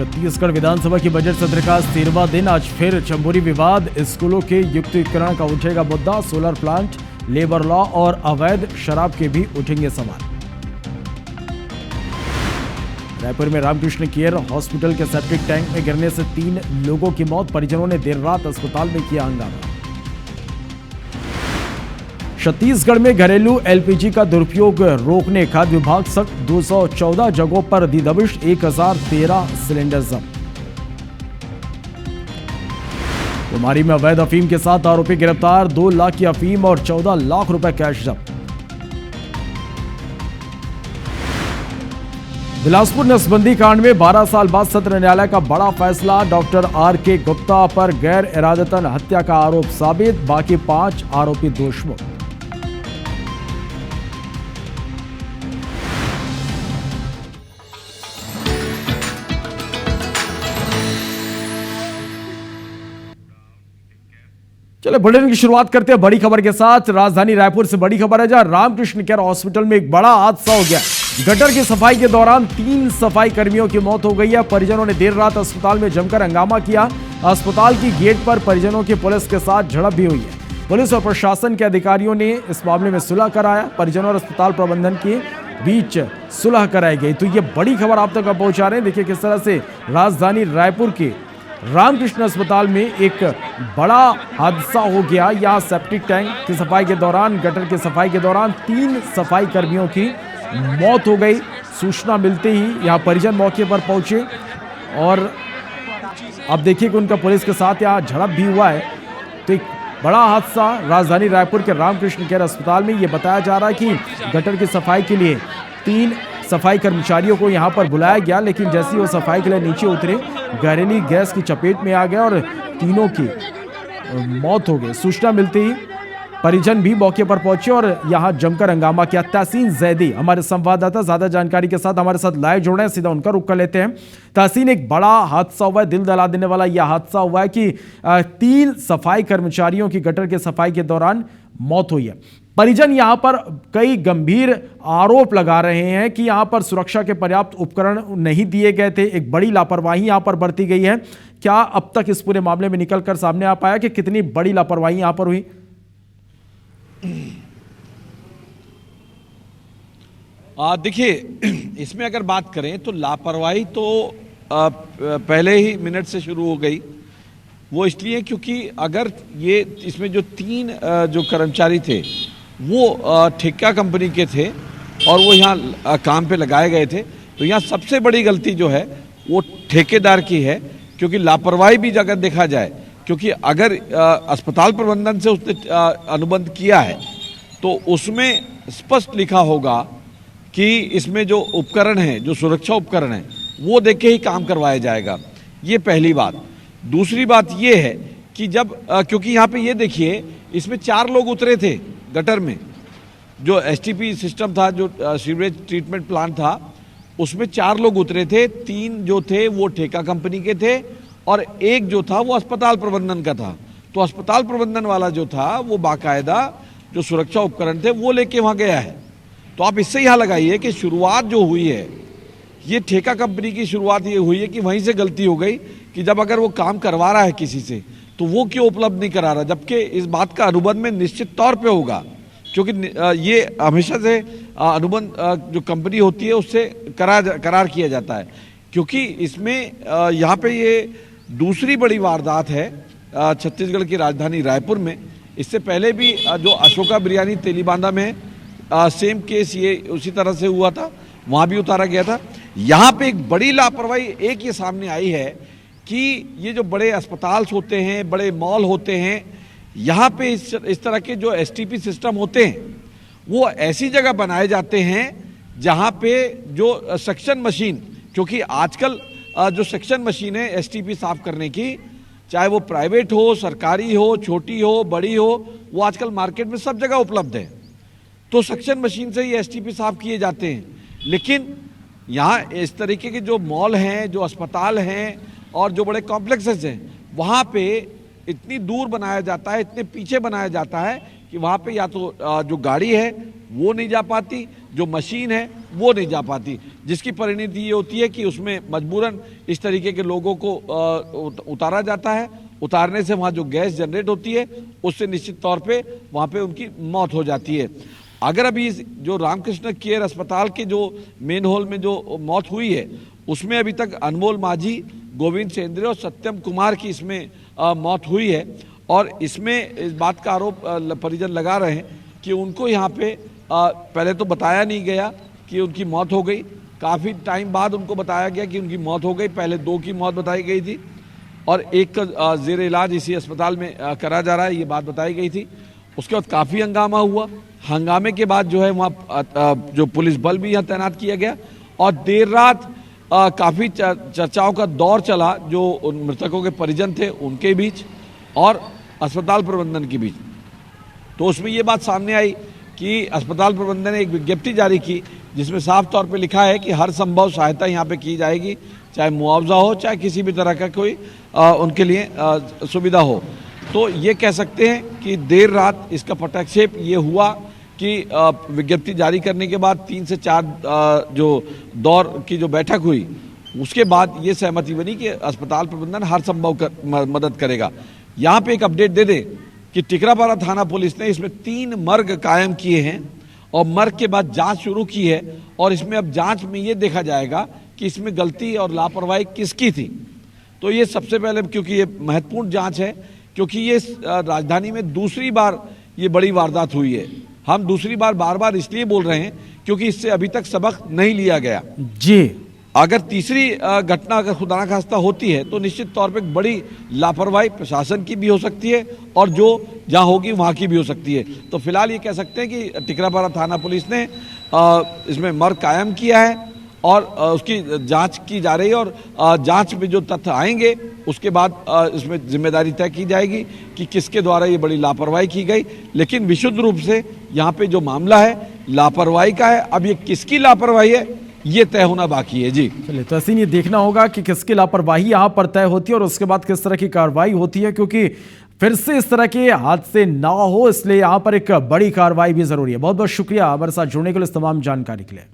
छत्तीसगढ़ विधानसभा की बजट सत्र का 13वां दिन आज फिर चंबोरी विवाद। स्कूलों के युक्तिकरण का उठेगा मुद्दा। सोलर प्लांट, लेबर लॉ और अवैध शराब के भी उठेंगे सवाल। रायपुर में रामकृष्ण केयर हॉस्पिटल के सेप्टिक टैंक में गिरने से 3 लोगों की मौत। परिजनों ने देर रात अस्पताल में किया हंगामा। छत्तीसगढ़ में घरेलू एलपीजी का दुरुपयोग रोकने खाद्य विभाग सख्त। 214 जगहों पर दी दबिश। 1013 सिलेंडर जब्त। कुमारी में अवैध अफीम के साथ आरोपी गिरफ्तार। 2 लाख की अफीम और 14 लाख रुपए कैश जब्त। बिलासपुर नसबंदी कांड में 12 साल बाद सत्र न्यायालय का बड़ा फैसला। Doctor R K. गुप्ता पर गैर इरादतन हत्या का आरोप साबित। बाकी 5 आरोपी दोषमुक्त। चले बुलेटिन की शुरुआत करते हैं बड़ी खबर के साथ। राजधानी रायपुर से बड़ी खबर है, जहां रामकृष्ण केयर हॉस्पिटल में एक बड़ा हादसा हो गया। गटर की सफाई के दौरान 3 सफाई कर्मियों की मौत हो गई है। परिजनों ने देर रात अस्पताल में जमकर हंगामा किया। अस्पताल की गेट पर परिजनों की पुलिस के साथ झड़प भी हुई है। पुलिस और प्रशासन के अधिकारियों ने इस मामले में सुलह कराया। परिजनों और अस्पताल प्रबंधन के बीच सुलह कराई गई। तो ये बड़ी खबर आप तक पहुंचा रहे हैं। देखिए किस तरह से राजधानी रायपुर के रामकृष्ण अस्पताल में एक बड़ा हादसा हो गया। यहां सेप्टिक टैंक की सफाई के दौरान, गटर की सफाई के दौरान 3 सफाई कर्मियों की मौत हो गई। सूचना मिलते ही यहां परिजन मौके पर पहुंचे और अब देखिए कि उनका पुलिस के साथ यहां झड़प भी हुआ है। तो एक बड़ा हादसा राजधानी रायपुर के रामकृष्ण केयर अस्पताल में। यह बताया जा रहा है कि गटर की सफाई के लिए 3 सफाई कर्मचारियों को यहां पर बुलाया गया, लेकिन जैसे ही वो सफाई के लिए नीचे उतरे, जहरीली गैस की चपेट में आ गए और तीनों की मौत हो गई। सूचना मिलते ही परिजन भी मौके पर पहुंचे और यहां जमकर हंगामा किया। तहसीन जैदी हमारे संवाददाता ज्यादा जानकारी के साथ हमारे साथ लाइव जुड़ रहे हैं, सीधा उनका रुख कर लेते हैं। तहसीन, एक बड़ा हादसा हुआ है, दिल दहला देने वाला यह हादसा हुआ है कि 3 सफाई कर्मचारियों की गटर के सफाई के दौरान मौत हुई है। परिजन यहां पर कई गंभीर आरोप लगा रहे हैं कि यहां पर सुरक्षा के पर्याप्त उपकरण नहीं दिए गए थे। एक बड़ी लापरवाही यहां पर बरती गई है। क्या अब तक इस पूरे मामले में निकलकर सामने आ पाया कि कितनी बड़ी लापरवाही यहां पर हुई? देखिए, इसमें अगर बात करें तो लापरवाही तो पहले ही मिनट से शुरू हो गई। वो इसलिए क्योंकि अगर ये इसमें जो 3 जो कर्मचारी थे वो ठेका कंपनी के थे और वो यहाँ काम पे लगाए गए थे, तो यहाँ सबसे बड़ी गलती जो है वो ठेकेदार की है। क्योंकि लापरवाही भी अगर देखा जाए, क्योंकि अगर अस्पताल प्रबंधन से उसने अनुबंध किया है तो उसमें स्पष्ट लिखा होगा कि इसमें जो उपकरण हैं, जो सुरक्षा उपकरण हैं, वो देख के ही काम करवाया जाएगा। ये पहली बात। दूसरी बात ये है कि जब क्योंकि यहाँ पे ये देखिए, इसमें 4 लोग उतरे थे गटर में। जो एसटीपी सिस्टम था, जो सीवरेज ट्रीटमेंट प्लांट था, उसमें 4 लोग उतरे थे। 3 जो थे वो ठेका कंपनी के थे और 1 जो था वो अस्पताल प्रबंधन का था। तो अस्पताल प्रबंधन वाला जो था वो बाकायदा जो सुरक्षा उपकरण थे वो लेके वहाँ गया है। तो आप इससे यहाँ लगाइए कि शुरुआत जो हुई है, ये ठेका कंपनी की शुरुआत ये हुई है कि वहीं से गलती हो गई कि जब अगर वो काम करवा रहा है किसी से तो वो क्यों उपलब्ध नहीं करा रहा, जबकि इस बात का अनुबंध में निश्चित तौर पे होगा। क्योंकि ये हमेशा से अनुबंध जो कंपनी होती है उससे करार किया जाता है। क्योंकि इसमें यहाँ पे ये दूसरी बड़ी वारदात है छत्तीसगढ़ की राजधानी रायपुर में। इससे पहले भी जो अशोका बिरयानी तेलीबांधा में सेम केस ये उसी तरह से हुआ था, वहाँ भी उतारा गया था। यहाँ पे एक बड़ी लापरवाही एक ये सामने आई है कि ये जो बड़े अस्पताल होते हैं, बड़े मॉल होते हैं, यहाँ पे इस तरह के जो एसटीपी सिस्टम होते हैं वो ऐसी जगह बनाए जाते हैं जहाँ पे जो सक्शन मशीन, क्योंकि आजकल जो सक्शन मशीन है एसटीपी साफ करने की, चाहे वो प्राइवेट हो, सरकारी हो, छोटी हो, बड़ी हो, वो आजकल मार्केट में सब जगह उपलब्ध है। तो सक्शन मशीन से ही एसटीपी साफ किए जाते हैं। लेकिन यहाँ इस तरीके के जो मॉल हैं, जो अस्पताल हैं और जो बड़े कॉम्प्लेक्सेस हैं, वहाँ पे इतनी दूर बनाया जाता है, इतने पीछे बनाया जाता है कि वहाँ पे या तो जो गाड़ी है वो नहीं जा पाती, जो मशीन है वो नहीं जा पाती, जिसकी परिणति ये होती है कि उसमें मजबूरन इस तरीके के लोगों को उतारा जाता है। उतारने से वहाँ जो गैस जनरेट होती है उससे निश्चित तौर पे वहाँ पे उनकी मौत हो जाती है। अगर अभी जो रामकृष्ण केयर अस्पताल के जो मेन हॉल में जो मौत हुई है उसमें अभी तक अनमोल माझी, गोविंद सेंद्रे और सत्यम कुमार की इसमें मौत हुई है। और इसमें इस बात का आरोप परिजन लगा रहे हैं कि उनको यहाँ पे पहले तो बताया नहीं गया कि उनकी मौत हो गई, काफ़ी टाइम बाद उनको बताया गया कि उनकी मौत हो गई। पहले 2 की मौत बताई गई थी और एक का जेर इलाज इसी अस्पताल में करा जा रहा है, ये बात बताई गई थी। उसके बाद काफ़ी हंगामा हुआ। हंगामे के बाद जो है वहाँ जो पुलिस बल भी यहाँ तैनात किया गया और देर रात काफ़ी चर्चाओं का दौर चला जो उन मृतकों के परिजन थे उनके बीच और अस्पताल प्रबंधन के बीच। तो उसमें ये बात सामने आई कि अस्पताल प्रबंधन ने एक विज्ञप्ति जारी की जिसमें साफ तौर पे लिखा है कि हर संभव सहायता यहाँ पे की जाएगी, चाहे मुआवजा हो चाहे किसी भी तरह का कोई उनके लिए सुविधा हो। तो ये कह सकते हैं कि देर रात इसका पटाक्षेप ये हुआ कि विज्ञप्ति जारी करने के बाद 3 से 4 जो दौर की जो बैठक हुई उसके बाद ये सहमति बनी कि अस्पताल प्रबंधन हर संभव मदद करेगा। यहाँ पे एक अपडेट दे दें कि टिकरापारा थाना पुलिस ने इसमें 3 मर्ग कायम किए हैं और मर्ग के बाद जांच शुरू की है और इसमें अब जांच में ये देखा जाएगा कि इसमें गलती और लापरवाही किसकी थी। तो ये सबसे पहले, क्योंकि ये महत्वपूर्ण जांच है, क्योंकि ये राजधानी में दूसरी बार ये बड़ी वारदात हुई है। हम दूसरी बार बार इसलिए बोल रहे हैं क्योंकि इससे अभी तक सबक नहीं लिया गया जी। अगर तीसरी घटना अगर खुदा ना खास्ता होती है तो निश्चित तौर पे बड़ी लापरवाही प्रशासन की भी हो सकती है और जो जहां होगी वहां की भी हो सकती है। तो फिलहाल ये कह सकते हैं कि टिकरापारा थाना पुलिस ने इसमें मर्ग कायम किया है और उसकी जांच की जा रही है और जांच में जो तथ्य आएंगे उसके बाद इसमें जिम्मेदारी तय की जाएगी कि किसके द्वारा ये बड़ी लापरवाही की गई। लेकिन विशुद्ध रूप से यहाँ पे जो मामला है लापरवाही का है। अब ये किसकी लापरवाही है ये तय होना बाकी है। जी चलिए, तो ऐसे ये देखना होगा कि किसकी लापरवाही यहाँ पर तय होती है और उसके बाद किस तरह की कार्रवाई होती है, क्योंकि फिर से इस तरह के हादसे ना हो इसलिए यहाँ पर एक बड़ी कार्रवाई भी जरूरी है। बहुत बहुत शुक्रिया हमारे साथ जुड़ने के लिए, इस तमाम जानकारी के लिए।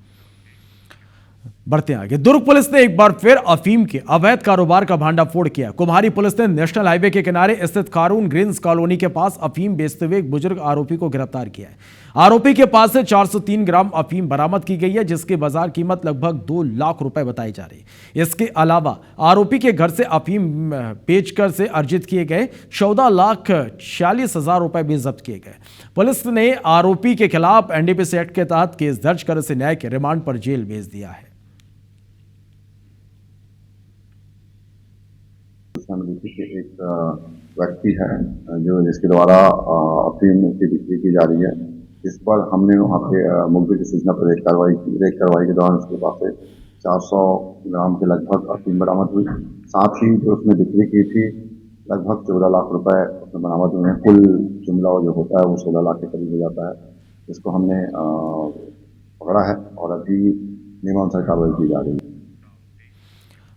बढ़ते हैं आगे। दुर्ग पुलिस ने एक बार फिर अफीम के अवैध कारोबार का भांडाफोड़ किया। कुम्हारी पुलिस ने नेशनल हाईवे के किनारे स्थित कारून ग्रीन्स कॉलोनी के पास अफीम बेचते हुए एक बुजुर्ग आरोपी को गिरफ्तार किया है। आरोपी के पास से 403 ग्राम अफीम बरामद की गई है, जिसकी बाजार कीमत लगभग 2 लाख रुपए बताई जा रही है। इसके अलावा आरोपी के घर से अफीम बेचकर से अर्जित किए गए 14,46,000 रुपए भी जब्त किए गए। पुलिस ने आरोपी के खिलाफ एनडीपीसी एक्ट के तहत केस दर्ज कर उसे न्यायिक रिमांड पर जेल भेज दिया है। एक व्यक्ति है जो जिसके द्वारा अफीम की बिक्री की जा रही है, इस पर हमने वहाँ पे मुखबिर की सूचना पर रेड कार्रवाई के दौरान उसके पास से 400 ग्राम के लगभग अफीम बरामद हुई। साथ ही जो उसने बिक्री की थी लगभग 14 लाख रुपए उसमें बरामद हुए हैं। कुल जुमला जो होता है वो 16 लाख के करीब हो जाता है। इसको हमने पकड़ा है और अभी नियमानुसार कार्रवाई की जा रही है।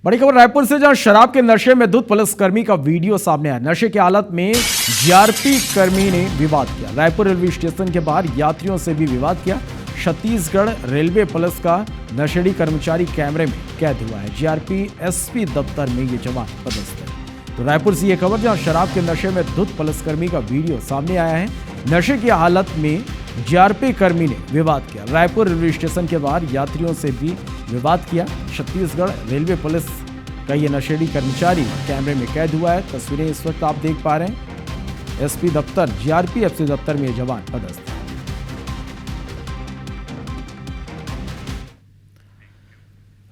बड़ी खबर रायपुर से, जहां शराब के नशे में धुत पुलिसकर्मी का वीडियो सामने आया। नशे की हालत में जीआरपी कर्मी ने विवाद किया। रायपुर रेलवे स्टेशन के बाहर यात्रियों से भी विवाद किया। छत्तीसगढ़ रेलवे पुलिस का नशेड़ी कर्मचारी कैमरे में कैद हुआ है। जीआरपी एसपी दफ्तर में ये जवान पदस्थ है। तो रायपुर से ये खबर, जहां शराब के नशे में धुत पुलिसकर्मी का वीडियो सामने आया है। नशे की हालत में जीआरपी कर्मी ने विवाद किया। रायपुर रेलवे स्टेशन के बाहर यात्रियों से भी विवाद किया। छत्तीसगढ़ रेलवे पुलिस का ये नशेड़ी कर्मचारी कैमरे में कैद हुआ है। तस्वीरें इस वक्त आप देख पा रहे हैं। एसपी दफ्तर, जीआरपी एसपी दफ्तर में ये जवान पदस्थ है।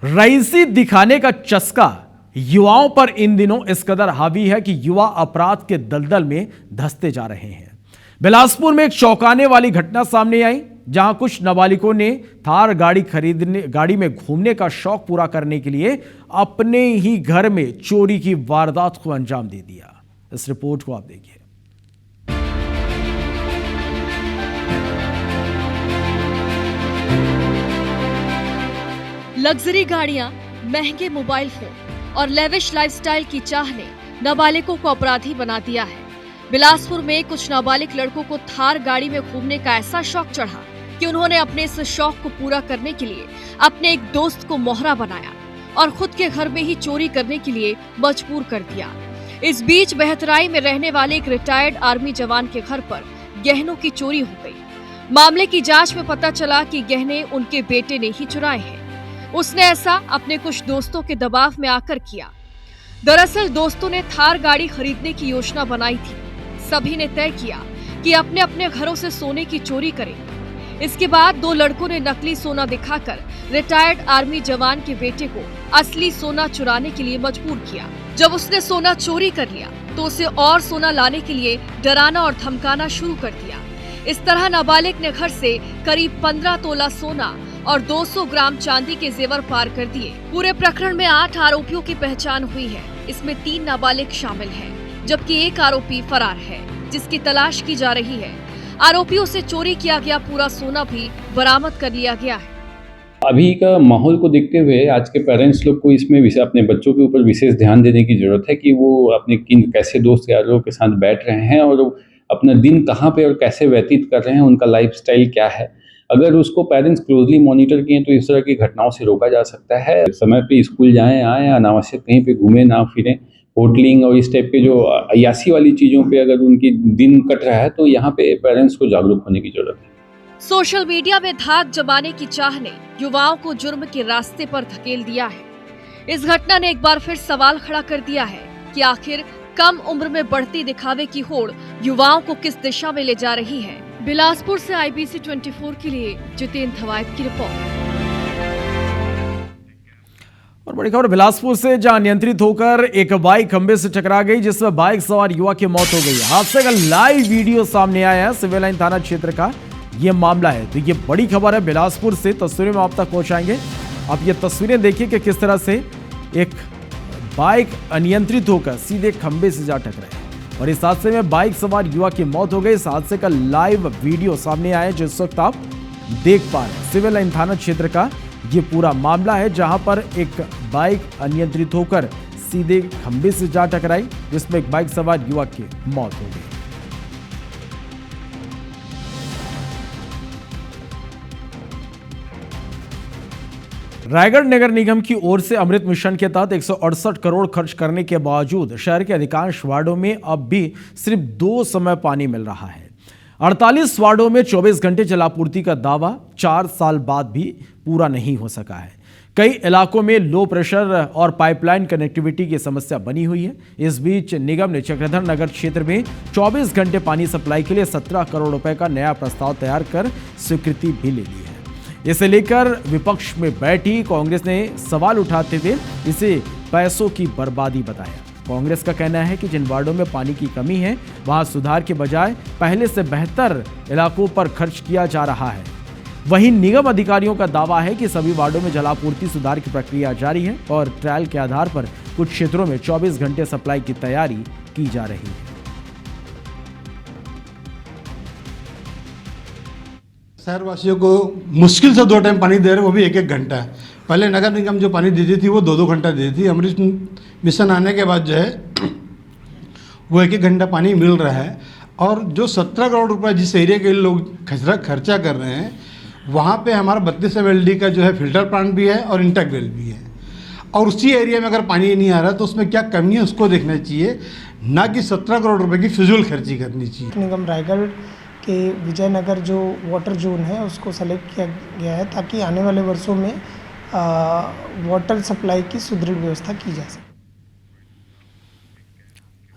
रईसी दिखाने का चस्का युवाओं पर इन दिनों इस कदर हावी है कि युवा अपराध के दलदल में धंसते जा रहे हैं। बिलासपुर में एक चौंकाने वाली घटना सामने आई, जहां कुछ नाबालिगों ने थार गाड़ी में घूमने का शौक पूरा करने के लिए अपने ही घर में चोरी की वारदात को अंजाम दे दिया। इस रिपोर्ट को आप देखिए। लग्जरी गाड़ियां, महंगे मोबाइल फोन और लेविश लाइफस्टाइल की चाह ने नाबालिगों को अपराधी बना दिया है। बिलासपुर में कुछ नाबालिग लड़कों को थार गाड़ी में घूमने का ऐसा शौक चढ़ा कि उन्होंने अपने इस शौक को पूरा करने के लिए अपने एक दोस्त को मोहरा बनाया और खुद के घर में ही चोरी करने के लिए मजबूर कर दिया। इस बीच बेहतराई में रहने वाले एक रिटायर्ड आर्मी जवान के घर पर गहनों की चोरी हो गई। मामले की जांच में पता चला कि गहने उनके बेटे ने ही चुराए हैं। उसने ऐसा अपने कुछ दोस्तों के दबाव में आकर किया। दरअसल दोस्तों ने थार गाड़ी खरीदने की योजना बनाई थी। सभी ने तय किया कि अपने अपने घरों से सोने की चोरी करें। इसके बाद दो लड़कों ने नकली सोना दिखाकर रिटायर्ड आर्मी जवान के बेटे को असली सोना चुराने के लिए मजबूर किया। जब उसने सोना चोरी कर लिया तो उसे और सोना लाने के लिए डराना और धमकाना शुरू कर दिया। इस तरह नाबालिग ने घर से करीब 15 तोला सोना और 200 ग्राम चांदी के जेवर पार कर दिए। पूरे प्रकरण में 8 आरोपियों की पहचान हुई है। इसमें 3 नाबालिग शामिल हैं, जबकि एक आरोपी फरार है, जिसकी तलाश की जा रही है। आरोपियों से चोरी किया गया पूरा सोना भी बरामद कर लिया गया है। अभी का माहौल को देखते हुए आज के पेरेंट्स लोग को इसमें अपने बच्चों के ऊपर विशेष ध्यान देने की जरूरत है कि वो अपने किन कैसे दोस्त यारों के साथ बैठ रहे हैं और अपना दिन कहाँ पे और कैसे व्यतीत कर रहे हैं, उनका लाइफस्टाइल क्या है। अगर उसको पेरेंट्स क्लोजली मॉनिटर किए तो इस तरह की घटनाओं से रोका जा सकता है। समय पे स्कूल जाएं आएँ, अनावश्यक कहीं पे घूमें ना फिरें। होटलिंग और इस टाइप के जो अयासी वाली चीज़ों पे अगर उनकी दिन कट रहा है तो यहाँ पे पेरेंट्स को जागरूक होने की जरूरत है। सोशल मीडिया में धाक जमाने की चाह ने युवाओं को जुर्म के रास्ते पर धकेल दिया है। इस घटना ने एक बार फिर सवाल खड़ा कर दिया है कि आखिर कम उम्र में बढ़ती दिखावे की होड़ युवाओं को किस दिशा में ले जा रही है। बिलासपुर से IBC 24 के लिए जितेंद्र धवायत की रिपोर्ट। और बड़ी खबर बिलासपुर से, जहां नियंत्रित होकर एक बाइक खंबे से टकरा गई, जिसमें बाइक सवार युवक की मौत हो गई। हादसे का लाइव वीडियो सामने आया है। सिविल लाइन थाना क्षेत्र का यह मामला है। तो ये बड़ी खबर है बिलासपुर से। तस्वीरें में आप तक पहुंचाएंगे। आप ये तस्वीरें देखिए कि किस तरह से एक बाइक अनियंत्रित होकर सीधे खंबे से जा टकराई और इस हादसे में बाइक सवार युवक की मौत हो गई। इस हादसे का लाइव वीडियो सामने आया जिस वक्त आप देख पा रहे हैं। सिविल लाइन थाना क्षेत्र का ये पूरा मामला है, जहां पर एक बाइक अनियंत्रित होकर सीधे खंबे से जा टकराई, जिसमें एक बाइक सवार युवक की मौत हो गई। रायगढ़ नगर निगम की ओर से अमृत मिशन के तहत 168 करोड़ खर्च करने के बावजूद शहर के अधिकांश वार्डों में अब भी सिर्फ 2 समय पानी मिल रहा है। 48 वार्डों में 24 घंटे जलापूर्ति का दावा 4 साल बाद भी पूरा नहीं हो सका है। कई इलाकों में लो प्रेशर और पाइपलाइन कनेक्टिविटी की समस्या बनी हुई है। इस बीच निगम ने चक्रधर नगर क्षेत्र में 24 घंटे पानी सप्लाई के लिए 17 करोड़ रुपए का नया प्रस्ताव तैयार कर स्वीकृति भी ले ली है। इसे लेकर विपक्ष में बैठी कांग्रेस ने सवाल उठाते हुए इसे पैसों की बर्बादी बताया। कांग्रेस का कहना है कि जिन वार्डों में पानी की कमी है वहां सुधार के बजाय पहले से बेहतर इलाकों पर खर्च किया जा रहा है। वहीं निगम अधिकारियों का दावा है कि सभी वार्डों में जलापूर्ति सुधार की प्रक्रिया जारी है और ट्रायल के आधार पर कुछ क्षेत्रों में 24 घंटे सप्लाई की तैयारी की जा रही है। शहरवासियों को मुश्किल से 2 टाइम पानी दे रहे, वो भी 1-1 घंटा। पहले नगर निगम जो पानी देती थी वो 2-2 घंटा देती थी। अमृत मिशन आने के बाद जो है वो 1-1 घंटा पानी मिल रहा है। और जो 17 करोड़ रुपए जिस एरिया के लोग खर्चा कर रहे हैं वहाँ पे हमारा 32 MLD का जो है फिल्टर प्लांट भी है और इंटेक वेल भी है। और उसी एरिया में अगर पानी नहीं आ रहा तो उसमें क्या कमी है उसको देखना चाहिए, ना कि 17 करोड़ रुपए की फिजूल खर्ची करनी चाहिए। निगम रायगढ़ के विजयनगर जो वाटर जोन है उसको सेलेक्ट किया गया है ताकि आने वाले वर्षों में वाटर सप्लाई की सुदृढ़ व्यवस्था की जा सके।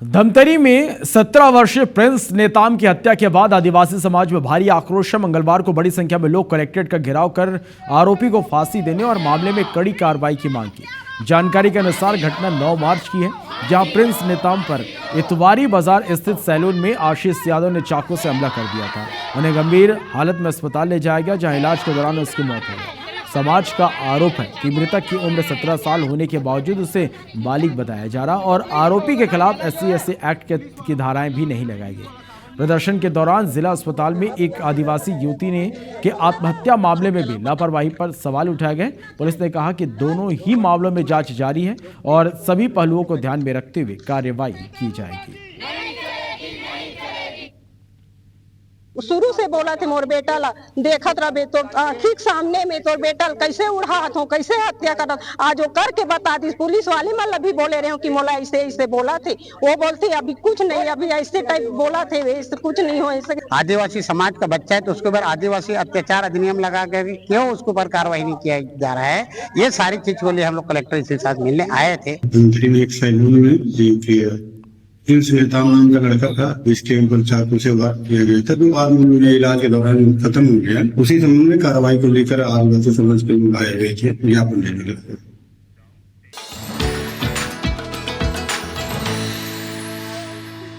धमतरी में 17 वर्षीय प्रिंस नेताम की हत्या के बाद आदिवासी समाज में भारी आक्रोश है। मंगलवार को बड़ी संख्या में लोग कलेक्ट्रेट का घेराव कर आरोपी को फांसी देने और मामले में कड़ी कार्रवाई की मांग की। जानकारी के अनुसार घटना 9 मार्च की है, जहां प्रिंस नेताम पर इतवारी बाजार स्थित सैलून में आशीष यादव ने चाकू से हमला कर दिया था। उन्हें गंभीर हालत में अस्पताल ले जाया गया, जहां इलाज के दौरान उसकी मौत हो गई। समाज का आरोप है कि मृतक की उम्र 17 साल होने के बावजूद उसे बालिग बताया जा रहा और आरोपी के खिलाफ SC/ST एक्ट की धाराएं भी नहीं लगाई गई। प्रदर्शन के दौरान जिला अस्पताल में एक आदिवासी युवती ने के आत्महत्या मामले में भी लापरवाही पर सवाल उठाए गए। पुलिस ने कहा कि दोनों ही मामलों में जांच जारी है और सभी पहलुओं को ध्यान में रखते हुए कार्रवाई की जाएगी। शुरू से बोला थे मोर बेटा ला देखत रहे तो आँखी के सामने में तो बेटा कैसे उड़ात हो कैसे हत्या कर आज वो करके बता दी। पुलिस वाले मतलब भी बोले रहे हो कि मोला ऐसे ऐसे बोला थे, वो बोलते अभी कुछ नहीं, अभी ऐसे टाइप बोला थे वैसे कुछ नहीं हो ऐसे। आदिवासी समाज का बच्चा है तो उसके ऊपर आदिवासी अत्याचार अधिनियम लगा कर क्यों उसके ऊपर कार्रवाई नहीं किया जा रहा है, ये सारी चीज को लिए हम लोग कलेक्टर के साथ मिलने आए थे। एक सैलून में श्वेता नाम का लड़का था जिसके ऊपर चाकू से वार किया गया था, तो आदमी इलाज के दौरान खत्म हो गया। उसी समय में कार्रवाई को लेकर आदिवासी समाज के लोग आए हुए थे, ज्ञापन देने लगे।